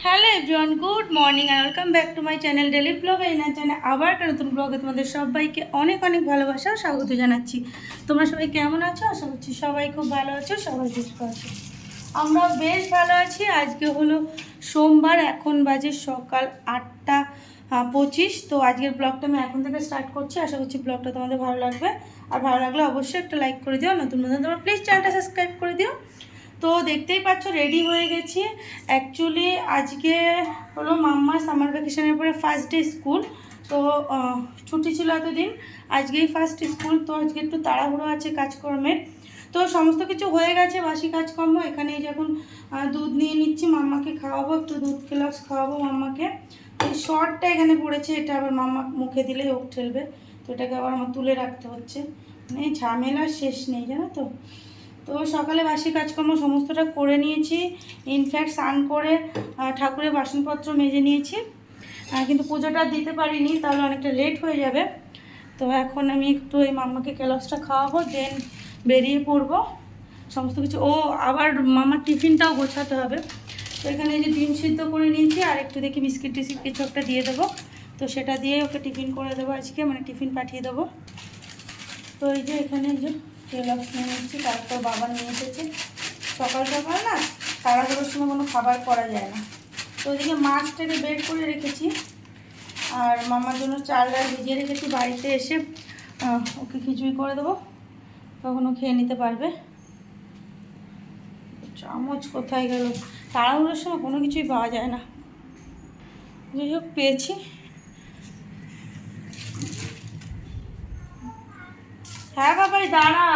Hello everyone, good morning and welcome back to my channel daily blog. এই না জানে আবার একটা নতুন ব্লগে তোমাদের সবাইকে অনেক অনেক ভালোবাসা ও স্বাগত জানাচ্ছি। তোমরা সবাই কেমন আছো? আশা করছি সবাই খুব ভালো আছো, সবাই সুস্থ আছো। আমরা বেশ ভালো আছি। আজকে হলো সোমবার, এখন বাজে সকাল 8টা 25। তো আজকের ব্লগটা আমি এখন থেকে স্টার্ট করছি। আশা করছি ব্লগটা তোমাদের ভালো লাগবে। আর ভালো লাগলে অবশ্যই একটা লাইক করে দিও, নতুন তোমরা প্লিজ চ্যানেলটা সাবস্ক্রাইব করে দিও। তো দেখতেই পাচ্ছ রেডি হয়ে গেছি। অ্যাকচুয়ালি আজকে হলো মাম্মার সামার ভ্যাকেশনের পরে ফার্স্ট ডে স্কুল। তো ছুটি ছিল এতদিন, আজকেই ফার্স্ট স্কুল। তো আজকে একটু তাড়াহুড়ো আছে কাজকর্মের। তো সমস্ত কিছু হয়ে গেছে, বাসি কাজকর্ম। এখানে যখন দুধ নিয়ে নিচ্ছি, মাম্মাকে খাওয়াবো, একটু দুধ গ্লাস খাওয়াবো মাম্মাকে। এই শর্টটা এখানে পড়েছে, এটা আবার মাম্মা মুখে দিলেই ওক ঠেলবে, তো এটাকে আবার আমার তুলে রাখতে হচ্ছে। মানে ঝামেলার শেষ নেই, জানো তো। তো সকালে বাসি কাজকর্ম সমস্তটা করে নিয়েছি। ইনফ্যাক্ট স্নান করে ঠাকুরের বাসনপত্র মেজে নিয়েছি, কিন্তু পুজোটা দিতে পারিনি, তাহলে অনেকটা লেট হয়ে যাবে। তো এখন আমি একটু এই মাম্মাকে ক্যালসটা খাওয়াবো, দেন বেরিয়ে পড়বো সমস্ত কিছু। ও আবার মামার টিফিনটাও গোছাতে হবে। তো এখানে এই যে ডিম সিদ্ধ করে নিয়েছি, আর একটু দেখি বিস্কিট টিস্কিট কিছু একটা দিয়ে দেবো। তো সেটা দিয়ে ওকে টিফিন করে দেবো আজকে, মানে টিফিন পাঠিয়ে দেবো। তো এই যে এখানে যে ক্যালস নিয়ে নিচ্ছি, তারপর বাবা নিয়ে এসেছে। সকাল সকাল না তাড়াহুড়োর সময় কোনো খাবার করা যায় না। তো ওইদিকে মাছটাকে বের করে রেখেছি, আর মামার জন্য চাল ডাল ভিজিয়ে রেখেছি। বাড়িতে এসে ওকে খিচুড়ি করে দেবো, তখন ও খেয়ে নিতে পারবে। চামচ কোথায় গেল? তাড়াহুড়োর সময় কোনো কিছুই পাওয়া যায় না। যাই হোক পেয়েছি। হ্যাঁ বাবাই দাঁড়া।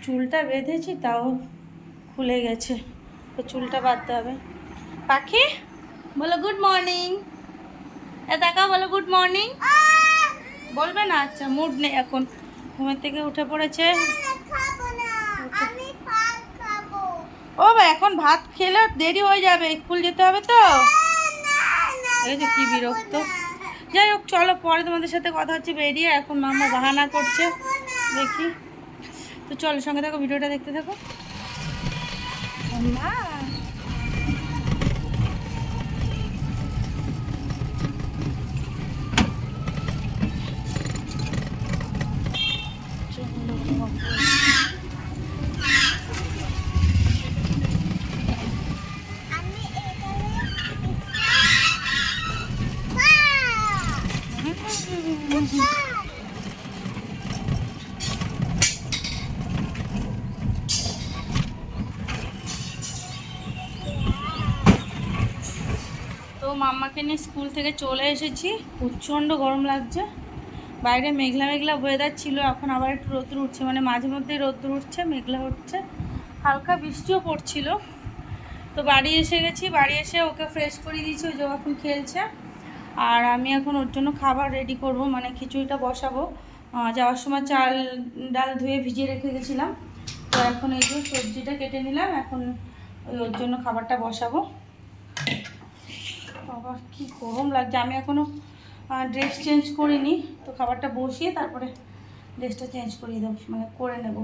চুলটা বেঁধেছি তাও খুলে গেছে, তো চুলটা বাঁধতে হবে। পাখি বলো গুড মর্নিং। দেখাও, বলো গুড মর্নিং। বলবে না? আচ্ছা, মুড নেই এখন, ঘুমের থেকে উঠে পড়েছে। ও এখন ভাত খেলে দেরি হয়ে যাবে, স্কুল যেতে হবে তো। এই যে কি বিরক্ত। যাই হোক চলো, পরে তোমাদের সাথে কথা হচ্ছে বেরিয়ে। এখন মাম্মা বাহানা করছে, দেখি। তো চলো, সঙ্গে থাকো, ভিডিওটা দেখতে থাকো। মা তো মাম্মাকে নিয়ে স্কুল থেকে চলে এসেছি। প্রচণ্ড গরম লাগছে, বাইরে মেঘলা মেঘলা ওয়েদার ছিল, এখন আবার একটু রোদ্দুর উঠছে, মানে মাঝে মধ্যেই রোদ্দুর উঠছে, মেঘলা হচ্ছে, হালকা বৃষ্টিও পড়ছিল। তো বাড়ি এসে গেছি, বাড়ি এসে ওকে ফ্রেশ করে দিয়েছি, ওই যে এখন খেলছে। আর আমি এখন ওর জন্য খাবার রেডি করব, মানে খিচুড়িটা বসাবো। যাওয়ার সময় চাল ডাল ধুয়ে ভিজিয়ে রেখে গেছিলাম। তো এখন এই যে সবজিটা কেটে নিলাম, এখন ওর জন্য খাবারটা বসাবো। বাবা কি গরম লাগছে, আমি এখনও ড্রেস চেঞ্জ করিনি। তো খাবারটা বসিয়ে তারপরে ড্রেসটা চেঞ্জ করিয়ে দেবো, মানে করে নেব।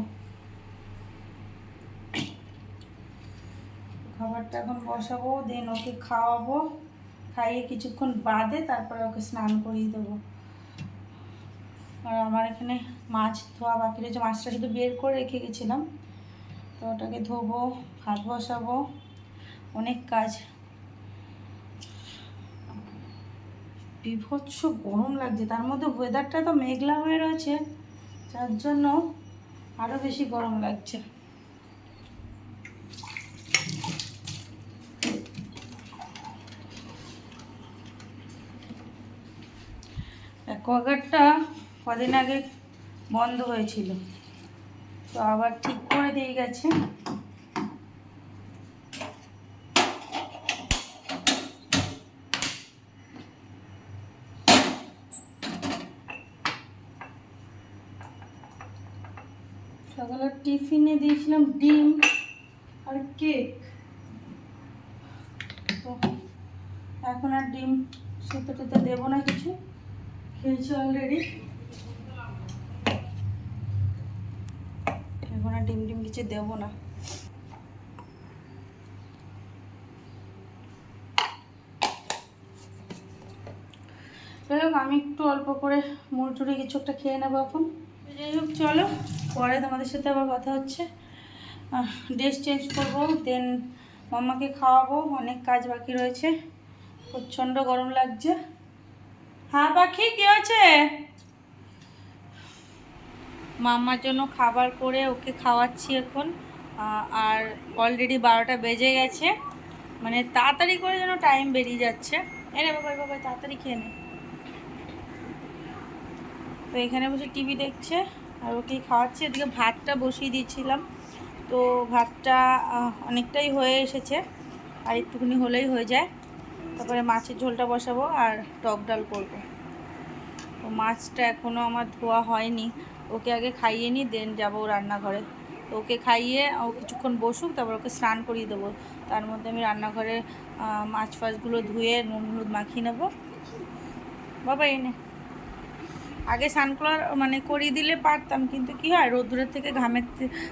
খাবারটা এখন বসাবো, দেন ওকে খাওয়াবো, খাইয়ে কিছুক্ষণ বাদে তারপরে ওকে স্নান করিয়ে দেবো। আর আমার এখানে মাছ ধোয়া বাকি রয়েছে, মাছটা শুধু বের করে রেখে গেছিলাম। তো ওটাকে ধোবো, ভাত বসাবো, অনেক কাজ। বিভৎস গরম লাগছে, তার মধ্যে ওয়েদারটা তো মেঘলা হয়ে রয়েছে, যার জন্য আরও বেশি গরম লাগছে। অ্যাকোয়াগার্ডটা কদিন আগে বন্ধ হয়েছিল, তো আবার ঠিক করে দিয়ে গেছে। সকালে টিফিনে দিয়েছিলাম ডিম আর কেক, তো এখন আর ডিম সেদ্ধ টেদ্ধ দেবো না, কিছু খেয়েছি অলরেডি। এখন আর ডিম কিছু দেবো না। যাই হোক আমি একটু অল্প করে মুড়ি কিছু একটা খেয়ে নেবো এখন। যাই হোক চলো, পরে তোমাদের সাথে আবার কথা হচ্ছে। ড্রেস চেঞ্জ করবো, দেন মাম্মাকে খাওয়াবো, অনেক কাজ বাকি রয়েছে, প্রচণ্ড গরম লাগছে। হ্যাঁ পাখি কী হয়েছে? মাম্মার জন্য খাবার করে ওকে খাওয়াচ্ছি এখন। আর অলরেডি 12টা বেজে গেছে, মানে তাড়াতাড়ি করে যেন টাইম বেরিয়ে যাচ্ছে। এনে বাবাই বাবাই তাড়াতাড়ি খেয়ে নে। তো এখানে বসে টিভি দেখছে আর ওকেই খাওয়াচ্ছি। এদিকে ভাতটা বসিয়ে দিয়েছিলাম, তো ভাতটা অনেকটাই হয়ে এসেছে, আর একটুখানি হলেই হয়ে যায়। তারপরে মাছের ঝোলটা বসাবো আর টক ডাল করবো। তো মাছটা এখনও আমার ধোয়া হয়নি, ওকে আগে খাইয়ে নিই, দেন যাবো রান্নাঘরে। তো ওকে খাইয়ে ও কিছুক্ষণ বসুক, তারপর ওকে স্নান করিয়ে দেবো। তার মধ্যে আমি রান্নাঘরে মাছ ফাছগুলো ধুয়ে নুন হলুদ মাখিয়ে নেবো। বাবা এনে আগে স্নান করার মানে করিয়ে দিলে পারতাম, কিন্তু কি হয় রোদ্দুরের থেকে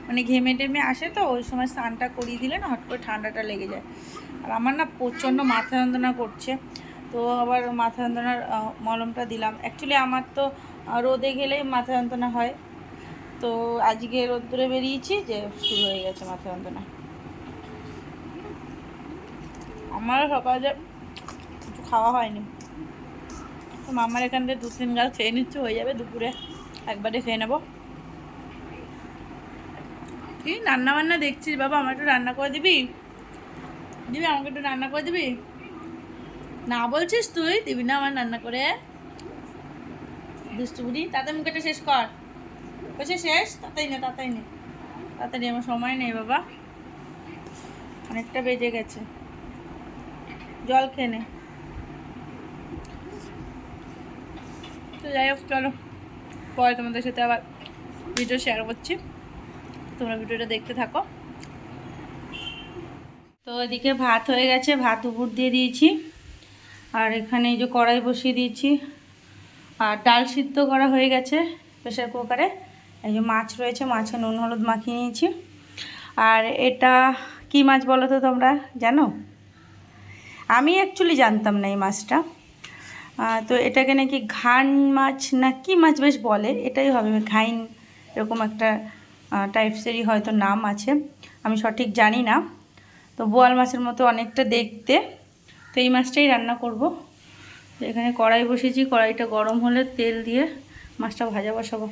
মানে ঘেমে টেমে আসে, তো ওই সময় স্নানটা করিয়ে দিলে না হট করে ঠান্ডাটা লেগে যায়। আর আমার না প্রচণ্ড মাথা যন্ত্রণা করছে, তো আবার মাথা যন্ত্রণার মলমটা দিলাম। অ্যাকচুয়ালি আমার তো রোদে গেলেই মাথা যন্ত্রণা হয়, তো আজকে রোদ্দুরে বেরিয়েছি যে শুরু হয়ে গেছে মাথা যন্ত্রণা। আমারও সকালে কিছু খাওয়া হয়নি, তো মামার এখান থেকে 2-3 গাল খেয়ে নিচ্ছে, হয়ে যাবে দুপুরে একবারে খেয়ে নেবো। কি রান্না বান্না দেখছিস বাবা? আমার একটু রান্না করে দিবি? আমাকে একটু রান্না করে দিবি? না বলছিস তুই দিবি না আমার রান্না করে? দুষ্টুবুড়ি, তাড়াতাড়ি মুখেটা শেষ কর। বলছে শেষ, তাড়াতাড়ি আমার সময় নেই বাবা, অনেকটা বেজে গেছে। জল খেয়ে নে। তো যাই হোক চলো, পরে তোমাদের সাথে আবার ভিডিও শেয়ার করছি, তোমরা ভিডিওটা দেখতে থাকো। তো এদিকে ভাত হয়ে গেছে, ভাত উপর দিয়ে দিয়েছি, আর এখানে এই যে কড়াই বসিয়ে দিয়েছি, আর ডাল সিদ্ধ করা হয়ে গেছে প্রেশার কুকারে। এই যে মাছ রয়েছে, মাছে নুন হলুদ মাখিয়ে নিয়েছি। আর এটা কি মাছ বলো তো তোমরা জানো? আমি অ্যাকচুয়ালি জানতাম না এই মাছটা। তো এটাকে নাকি ঘান মাছ না কি মাছ বেশ বলে, এটাই হবে ঘাইন, এরকম একটা টাইপসেরই হয়তো নাম আছে, আমি সঠিক জানি না। তো বোয়াল মাছের মতো অনেকটা দেখতে। তো এই মাছটাই রান্না করব। এখানে কড়াই বসিয়েছি, কড়াইটা গরম হলে তেল দিয়ে মাছটা ভাজা বসাবো।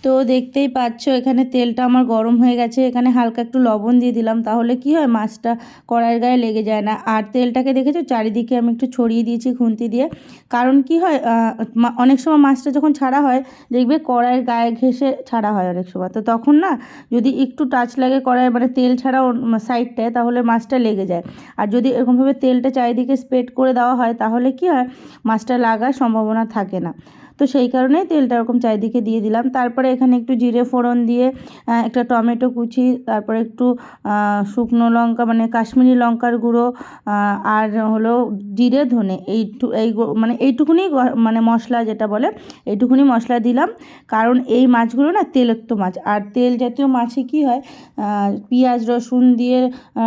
তো দেখতেই পাচ্ছ এখানে তেলটা আমার গরম হয়ে গেছে, এখানে হালকা একটু লবণ দিয়ে দিলাম, তাহলে কি হয় মাছটা কড়াইয়ের গায়ে লেগে যায় না। আর তেলটাকে দেখেছো চারিদিকে আমি একটু ছড়িয়ে দিয়েছি খুন্তি দিয়ে, কারণ কি হয় অনেক সময় মাছটা যখন ছাড়া হয় দেখবে কড়াইয়ের গায়ে ঘেঁষে ছাড়া হয় অনেক সময়, তো তখন না যদি একটু টাচ লাগে কড়াই মানে তেল ছাড়া সাইডটায়, তাহলে মাছটা লেগে যায়। আর যদি এরকমভাবে তেলটা চারিদিকে স্প্রেড করে দেওয়া হয় তাহলে কি হয় মাছটা লাগার সম্ভাবনা থাকে না। তো সেই কারণেই তেলটা এরকম চারিদিকে দিয়ে দিলাম। তারপরে এখানে একটু জিরে ফোড়ন দিয়ে একটা টমেটো কুচি, তারপরে একটু শুকনো লঙ্কা মানে কাশ্মীরি লঙ্কার গুঁড়ো, আর হলো জিরে ধনে এই মানে এইটুকুনি মানে মশলা যেটা বলে এইটুকুনি মশলা দিলাম, কারণ এই মাছগুলো না তেলত্ব মাছ, আর তেল জাতীয় মাছে কি হয় পেঁয়াজ রসুন দিয়ে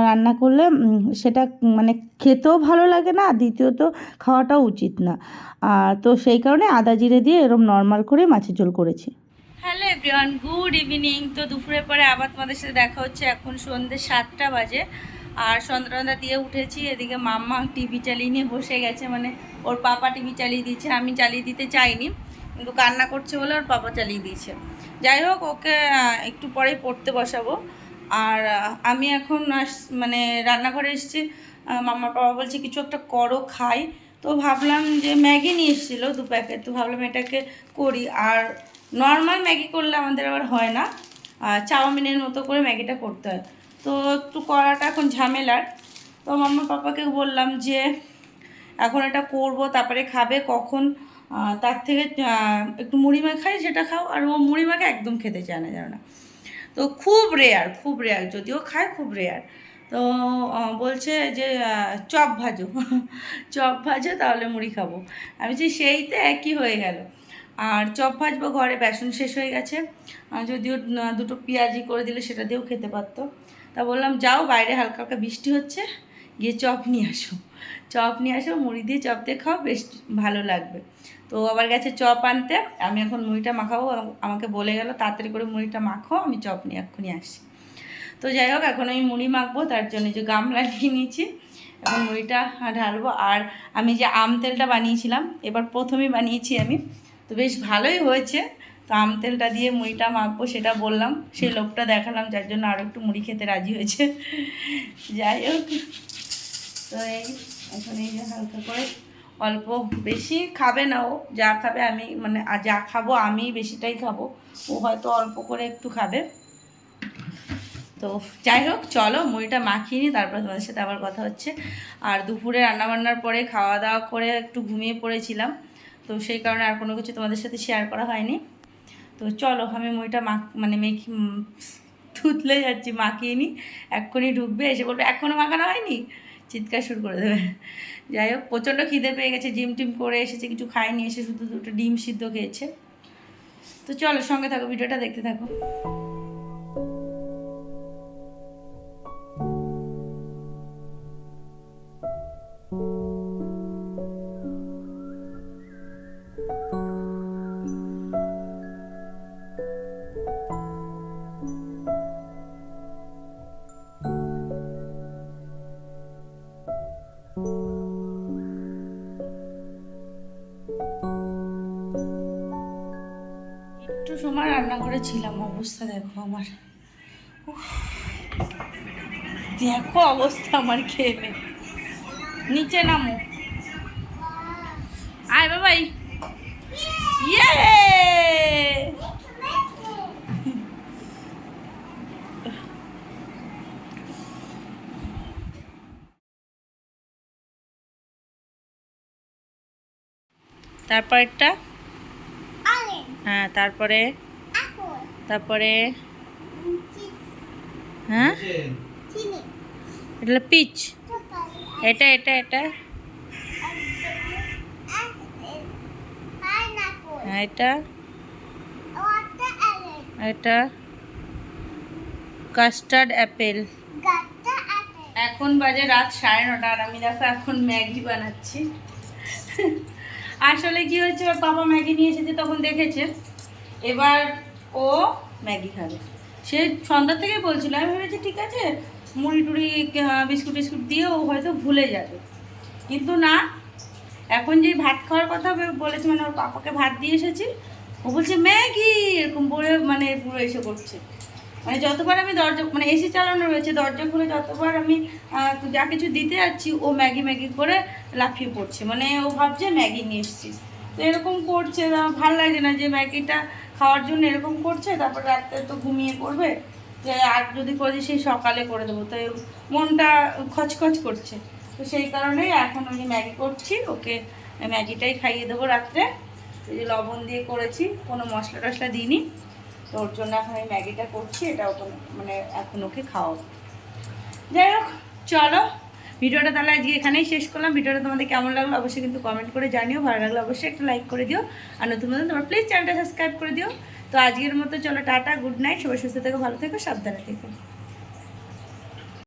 রান্না করলে সেটা মানে খেতেও ভালো লাগে না, দ্বিতীয়ত খাওয়াটাও উচিত না। তো সেই কারণে আদা জিরে দিয়ে এরকম নর্মাল করে মাছের ঝোল করেছি। Hello everyone, good evening. তো দুপুরের পরে আবার তোমাদের সাথে দেখা হচ্ছে। এখন সন্ধ্যে 7টা বাজে, আর সন্ধ্যা দিয়ে উঠেছি। এদিকে মাম্মা টিভি চালিয়ে নিয়ে বসে গেছে, মানে ওর পাপা টিভি চালিয়ে দিয়েছে, আমি চালিয়ে দিতে চাইনি, কিন্তু কান্না করছে বলে ওর পাপা চালিয়ে দিয়েছে। যাই হোক, ওকে একটু পরেই পড়তে বসাবো। আর আমি এখন মানে রান্নাঘরে এসেছি। মাম্মার বাবা বলছে কিছু একটা করো খাই, তো ভাবলাম যে ম্যাগি নিয়ে এসেছিলো 2 প্যাকেট, তো ভাবলাম এটাকে করি। আর নর্মাল ম্যাগি করলে আমাদের আবার হয় না, চাউমিনের মতো করে ম্যাগিটা করতে হয়, তো একটু করাটা এখন ঝামেলার। তো মাম্মা পাপাকে বললাম যে এখন এটা করব, তারপরে খাবে কখন, তার থেকে একটু মুড়ি মাখাই সেটা খাও। আর ও মুড়ি মাখা একদম খেতে চায় না, জানো না, তো খুব রেয়ার, যদিও খায় খুব রেয়ার। তো বলছে যে চপ ভাজো চপ ভাজো তাহলে মুড়ি খাবো। আমি যে সেইতে একই হয়ে গেল। আর চপ ভাজবো, ঘরে বেসন শেষ হয়ে গেছে, যদিও 2টো পেঁয়াজি করে দিলে সেটা দিয়েও খেতে পারতো। তা বললাম যাও, বাইরে হালকা হালকা বৃষ্টি হচ্ছে, গিয়ে চপ নিয়ে আসো, মুড়ি দিয়ে চপ দিয়ে খাও, বেশ ভালো লাগবে। তো আবার গেছে চপ আনতে, আমি এখন মুড়িটা মাখাবো। আমাকে বলে গেল তাড়াতাড়ি করে মুড়িটা মাখো, আমি চপ নিয়ে এক্ষুনি আসছি। তো যাই হোক, এখন আমি মুড়ি মাখবো, তার জন্য যে গামলা নিয়ে নিয়েছি, এখন মুড়িটা ঢালবো। আর আমি যে আম তেলটা বানিয়েছিলাম, এবার প্রথমেই বানিয়েছি আমি, তো বেশ ভালোই হয়েছে। তো আম তেলটা দিয়ে মুড়িটা মাখবো সেটা বললাম, সেই লোকটা দেখালাম, যার জন্য আরও একটু মুড়ি খেতে রাজি হয়েছে। যাই হোক, তো এখন এই যে হালকা করে, অল্প বেশি খাবে না ও, যা খাবে আমি, মানে যা খাবো আমি বেশিটাই খাবো, ও হয়তো অল্প করে একটু খাবে। তো যাই হোক, চলো মুড়িটা মাখিয়ে নিই, তারপর তোমাদের সাথে আবার কথা হচ্ছে। আর দুপুরে রান্নাবান্নার পরে খাওয়া দাওয়া করে একটু ঘুমিয়ে পড়েছিলাম, তো সেই কারণে আর কোনো কিছু তোমাদের সাথে শেয়ার করা হয়নি। তো চলো আমি মুড়িটা থুতলে যাচ্ছি, মাখিয়ে নিই। এক্ষুনি ঢুকবে, এসে বলবে এখনও মাখানো হয়নি, চিৎকার শুরু করে দেবে। যাই হোক, প্রচণ্ড খিদে পেয়ে গেছে, জিম টিম করে এসেছে, কিছু খায়নি, এসে শুধু দুটো ডিম সিদ্ধ খেয়েছে। তো চলো সঙ্গে থাকো, ভিডিওটা দেখতে থাকো। একটু সময় রান্না করেছিলাম, অবস্থা দেখো আমার, দেখো অবস্থা আমার, খেয়ে নে, নিচে নামো, আয় বাবাই, ইয়ে তারপরেরটা, হ্যাঁ তারপরে, হ্যাঁ এটা পিচ, এটা এটা এটা, হ্যাঁ এটা, এটা কাস্টার্ড অ্যাপেল। এখন বাজে রাত 9:30, আর আমি দেখো এখন ম্যাগি বানাচ্ছি। আসলে কি হচ্ছে, ওর বাবা ম্যাগি নিয়ে এসেছে, তখন দেখেছে, এবার ও ম্যাগি খাবে। সে সন্ধ্যা থেকে বলছিল, আমি ভেবেছি ঠিক আছে মুড়ি টুড়ি বিস্কুট টিস্কুট দিয়ে ও হয়তো ভুলে যাবে, কিন্তু না, এখন যে ভাত খাওয়ার কথা বলেছে, মানে ওর পাপাকে ভাত দিয়ে এসেছি, ও বলছে ম্যাগি, এরকম বলে মানে পুরো এসে করছে। মানে যতবার আমি দরজা, মানে এসি চালানো রয়েছে, দরজা খুলে যতবার আমি যা কিছু দিতে যাচ্ছি, ও ম্যাগি ম্যাগি করে লাফিয়ে পড়ছে, মানে ও ভাবছে ম্যাগি নিয়ে এসেছি। তো এরকম করছে, ভালো লাগছে না যে ম্যাগিটা খাওয়ার জন্য এরকম করছে, তারপর রাত্রে তো ঘুমিয়ে পড়বে, যে আর যদি করে দিই সেই সকালে করে দেবো, তো মনটা খচখচ করছে। তো সেই কারণেই এখন আমি ম্যাগি করছি, ওকে ম্যাগিটাই খাইয়ে দেবো রাত্রে। এই যে লবণ দিয়ে করেছি, কোনো মশলা টশলা দিইনি, তো ওর জন্য এখন আমি ম্যাগিটা করছি, এটা ওকে মানে এখন ওকে খাওয়াবো। যাই হোক, চলো ভিডিওটা তাহলে আজকে এখানেই শেষ করলাম। ভিডিওটা তোমাদের কেমন লাগলো অবশ্যই কিন্তু কমেন্ট করে জানিও, ভালো লাগলে অবশ্যই একটা লাইক করে দিও, আর নতুন তোমরা প্লিজ চ্যানেলটা সাবস্ক্রাইব করে দিও। তো আজকের মতো চলো টাটা, গুড নাইট, সবাই সুস্থ থেকো, ভালো থেকো, সাবধানে থেকো।